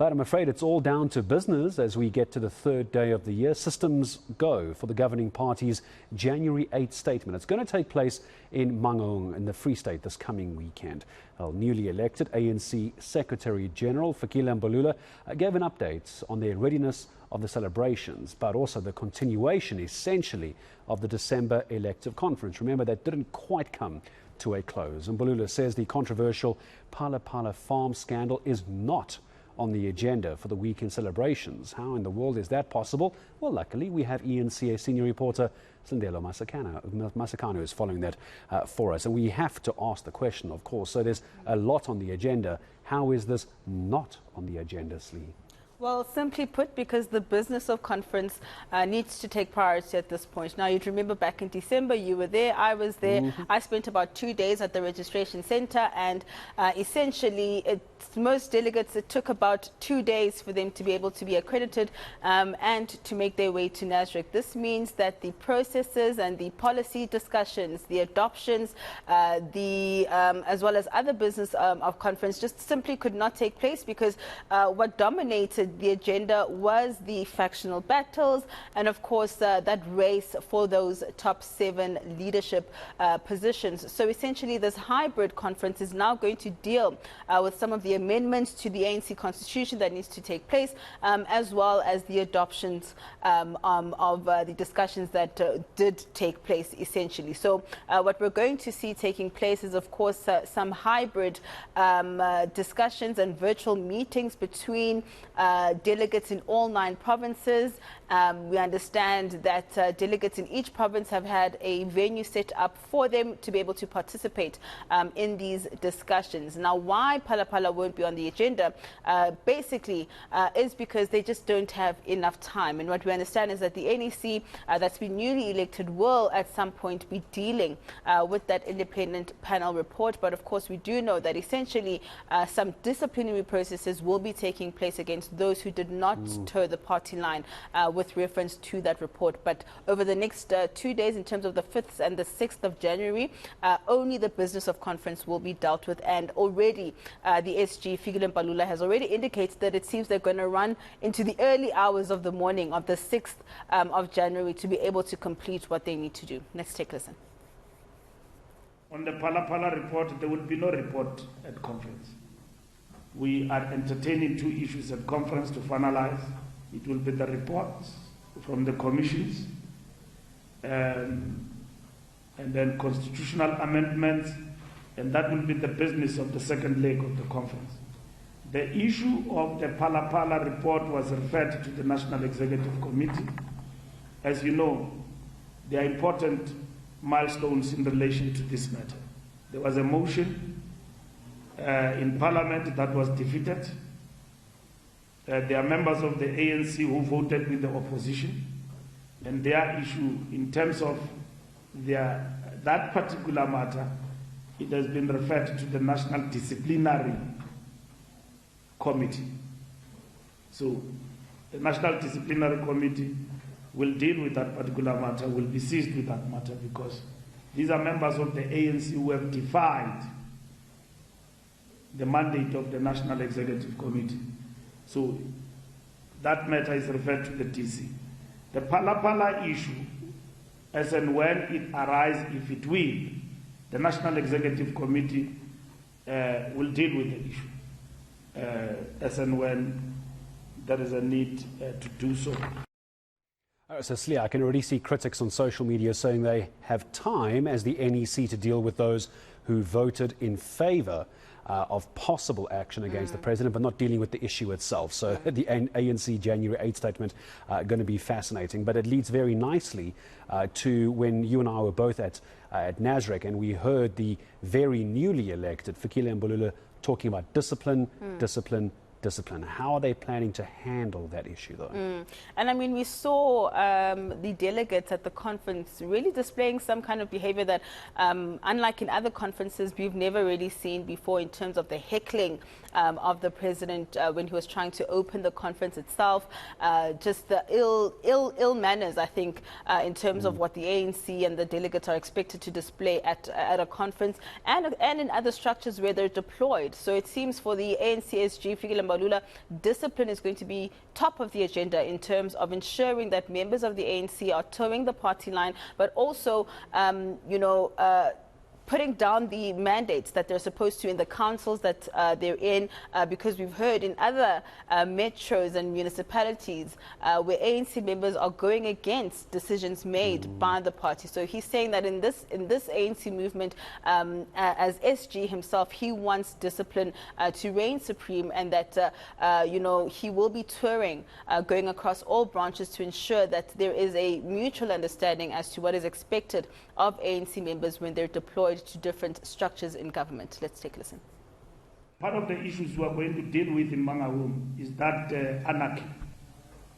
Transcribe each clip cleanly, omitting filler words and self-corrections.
But I'm afraid it's all down to business as we get to the third day of the year. Systems go for the governing party's January 8th statement. It's going to take place in Mangaung in the Free State this coming weekend. Well, newly elected ANC Secretary General Fikile Mbalula gave an update on their readiness of the celebrations, but also the continuation, essentially, of the December elective conference. Remember, that didn't quite come to a close. Mbalula says the controversial Palapala farm scandal is not on the agenda for the weekend celebrations. How in the world is that possible? Well, luckily, we have ENCA senior reporter Sindelo Masakano who is following that for us. And we have to ask the question, of course. So there's a lot on the agenda. How is this not on the agenda, Slee? Well, simply put, because the business of conference needs to take priority at this point. Now, you'd remember back in December, you were there, I was there. I spent about 2 days at the registration center, and essentially, most delegates, it took about 2 days for them to be able to be accredited and to make their way to NASREC. This means that the processes and the policy discussions, the adoptions, as well as other business of conference just simply could not take place because what dominated the agenda was the factional battles and, of course, that race for those top 7 leadership positions. So essentially, this hybrid conference is now going to deal with some of the amendments to the ANC constitution that needs to take place, as well as the adoptions of the discussions that did take place, essentially. So what we're going to see taking place is, of course, some hybrid discussions and virtual meetings between delegates in all 9 provinces. We understand that delegates in each province have had a venue set up for them to be able to participate in these discussions. Now, why Palapala won't be on the agenda basically is because they just don't have enough time. And what we understand is that the NEC that's been newly elected will at some point be dealing with that independent panel report. But of course, we do know that essentially some disciplinary processes will be taking place against those who did not toe the party line with reference to that report. But over the next 2 days, in terms of the 5th and the 6th of January, only the business of conference will be dealt with. And already the SG, Fikile Mbalula, has already indicated that it seems they're going to run into the early hours of the morning of the 6th of January to be able to complete what they need to do. Let's take a listen. On the Palapala report, there will be no report at conference. We are entertaining 2 issues at conference to finalize. It will be the reports from the commissions and then constitutional amendments, and that will be the business of the second leg of the conference. The issue of the Palapala report was referred to the National Executive Committee. As you know, there are important milestones in relation to this matter. There was a motion in Parliament that was defeated. There are members of the ANC who voted with the opposition, and their issue in terms of that particular matter, it has been referred to the National Disciplinary Committee. So the National Disciplinary Committee will deal with that particular matter, will be seized with that matter, because these are members of the ANC who have defied the mandate of the National Executive Committee. So that matter is referred to the DC. The Palapala issue, as and when it arises, if it will, the National Executive Committee will deal with the issue as and when there is a need to do so. So, Slee, I can already see critics on social media saying they have time as the NEC to deal with those who voted in favour of possible action against the president, but not dealing with the issue itself. So the ANC January 8th statement going to be fascinating. But it leads very nicely to when you and I were both at NASREC, and we heard the very newly elected Fikile Mbalula talking about discipline, discipline, discipline. How are they planning to handle that issue, though? And I mean, we saw the delegates at the conference really displaying some kind of behavior that, unlike in other conferences, we've never really seen before in terms of the heckling of the president when he was trying to open the conference itself. Just the ill manners, I think, in terms of what the ANC and the delegates are expected to display at a conference and in other structures where they're deployed. So it seems for the ANC SG, Fikile Mbalula, discipline is going to be top of the agenda in terms of ensuring that members of the ANC are towing the party line, but also, putting down the mandates that they're supposed to in the councils that they're in, because we've heard in other metros and municipalities where ANC members are going against decisions made by the party. So he's saying that in this ANC movement, as SG himself, he wants discipline to reign supreme, and that he will be touring, going across all branches to ensure that there is a mutual understanding as to what is expected of ANC members when they're deployed to different structures in government. Let's take a listen. Part of the issues we are going to deal with in Mangaung is that anarchy,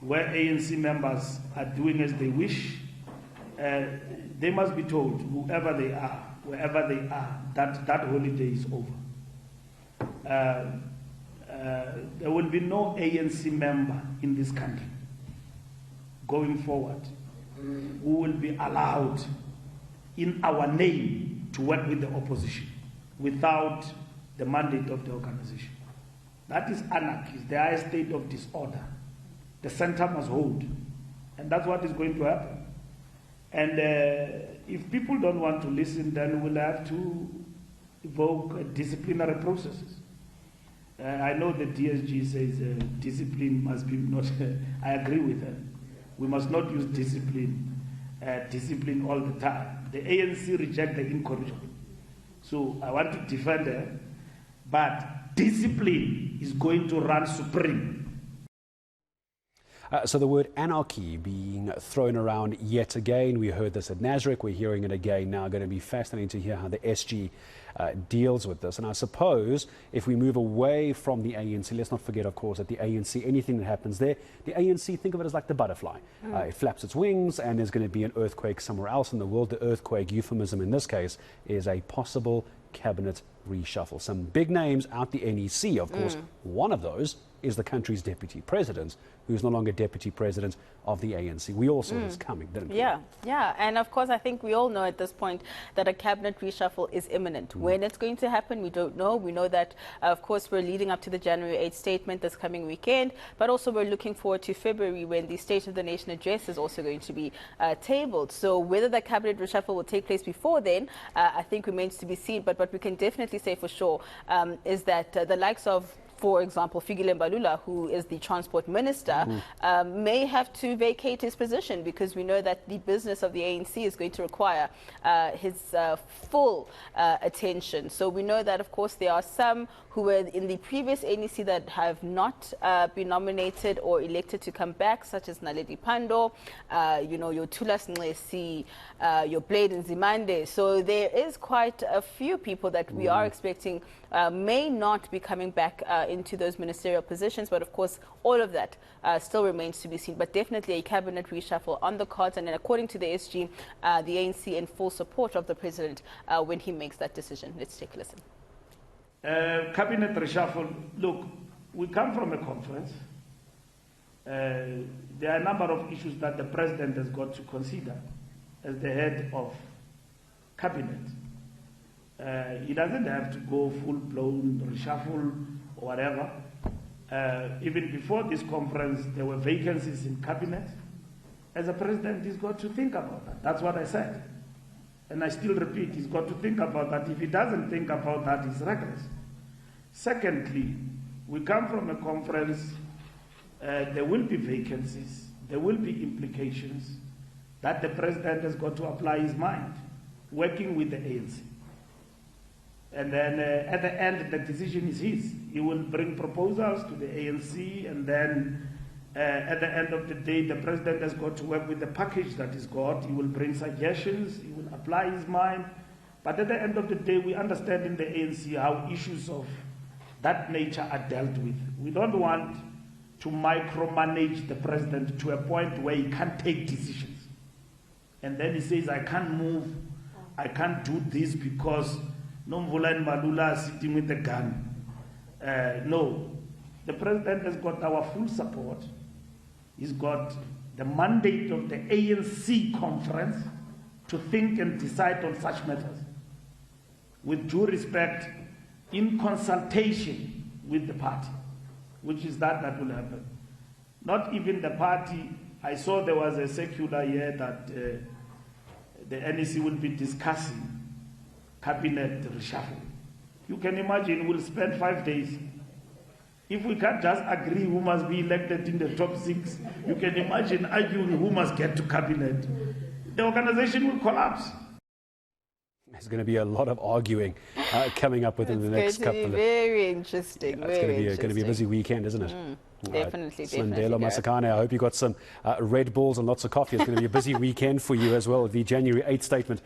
where ANC members are doing as they wish. They must be told, whoever they are, wherever they are, that that holiday is over. There will be no ANC member in this country going forward who will be allowed in our name to work with the opposition without the mandate of the organization. That is anarchy, the highest state of disorder. The center must hold, and that's what is going to happen. And if people don't want to listen, then we'll have to evoke disciplinary processes. I know the DSG says discipline must be not. I agree with her. We must not use discipline all the time. The ANC reject the incorrigible. So I want to defend her, but discipline is going to run supreme. So the word anarchy being thrown around yet again. We heard this at Nasrec. We're hearing it again now. Going to be fascinating to hear how the SG deals with this. And I suppose if we move away from the ANC, let's not forget, of course, that the ANC, anything that happens there, the ANC, think of it as like the butterfly. It flaps its wings and there's going to be an earthquake somewhere else in the world. The earthquake, euphemism in this case, is a possible cabinet reshuffle. Some big names out the NEC, of course. One of those is the country's deputy president, who's no longer deputy president of the ANC. We all saw this coming, didn't we? Yeah. And of course, I think we all know at this point that a cabinet reshuffle is imminent. When it's going to happen, we don't know. We know that, of course, we're leading up to the January 8th statement this coming weekend, but also we're looking forward to February when the State of the Nation address is also going to be tabled. So whether the cabinet reshuffle will take place before then, I think remains to be seen. But what we can definitely say for sure is that the likes of, for example, Fikile Mbalula, who is the transport minister, may have to vacate his position, because we know that the business of the ANC is going to require his full attention. So we know that, of course, there are some who were in the previous ANC that have not been nominated or elected to come back, such as Naledi Pandor, your Tulas Nlesi, your Blade Nzimande. So there is quite a few people that we are expecting may not be coming back into those ministerial positions, but of course all of that still remains to be seen. But definitely a cabinet reshuffle on the cards, and then according to the SG, the ANC in full support of the president when he makes that decision. Let's take a listen. Cabinet reshuffle, look, we come from a conference. There are a number of issues that the president has got to consider as the head of cabinet. He doesn't have to go full-blown reshuffle or whatever. Even before this conference, there were vacancies in cabinet. As a president, he's got to think about that. That's what I said. And I still repeat, he's got to think about that. If he doesn't think about that, he's reckless. Secondly, we come from a conference, there will be vacancies, there will be implications that the president has got to apply his mind, working with the ANC. And then at the end, the decision is his. He will bring proposals to the ANC, and then at the end of the day, the president has got to work with the package that he's got. He will bring suggestions, he will apply his mind. But at the end of the day, we understand in the ANC how issues of that nature are dealt with. We don't want to micromanage the president to a point where he can't take decisions. And then he says, I can't move, I can't do this because Nomvula and Mbalula are sitting with a gun. No, the president has got our full support. He's got the mandate of the ANC conference to think and decide on such matters, with due respect, in consultation with the party. which is that will happen. Not even the party. I saw there was a circular here that the NEC will be discussing cabinet reshuffle. You can imagine we'll spend 5 days. If we can't just agree who must be elected in the top 6, you can imagine arguing who must get to cabinet. The organization will collapse. There's going to be a lot of arguing coming up within the next couple of... It's going to be very interesting. Yeah, it's going to be a busy weekend, isn't it? Definitely, Slindelo Masakane, I hope you got some Red Bulls and lots of coffee. It's going to be a busy weekend for you as well. The January 8th statement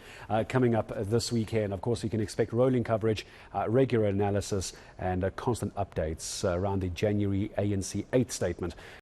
coming up this weekend. Of course, you can expect rolling coverage, regular analysis and constant updates around the January ANC 8th statement.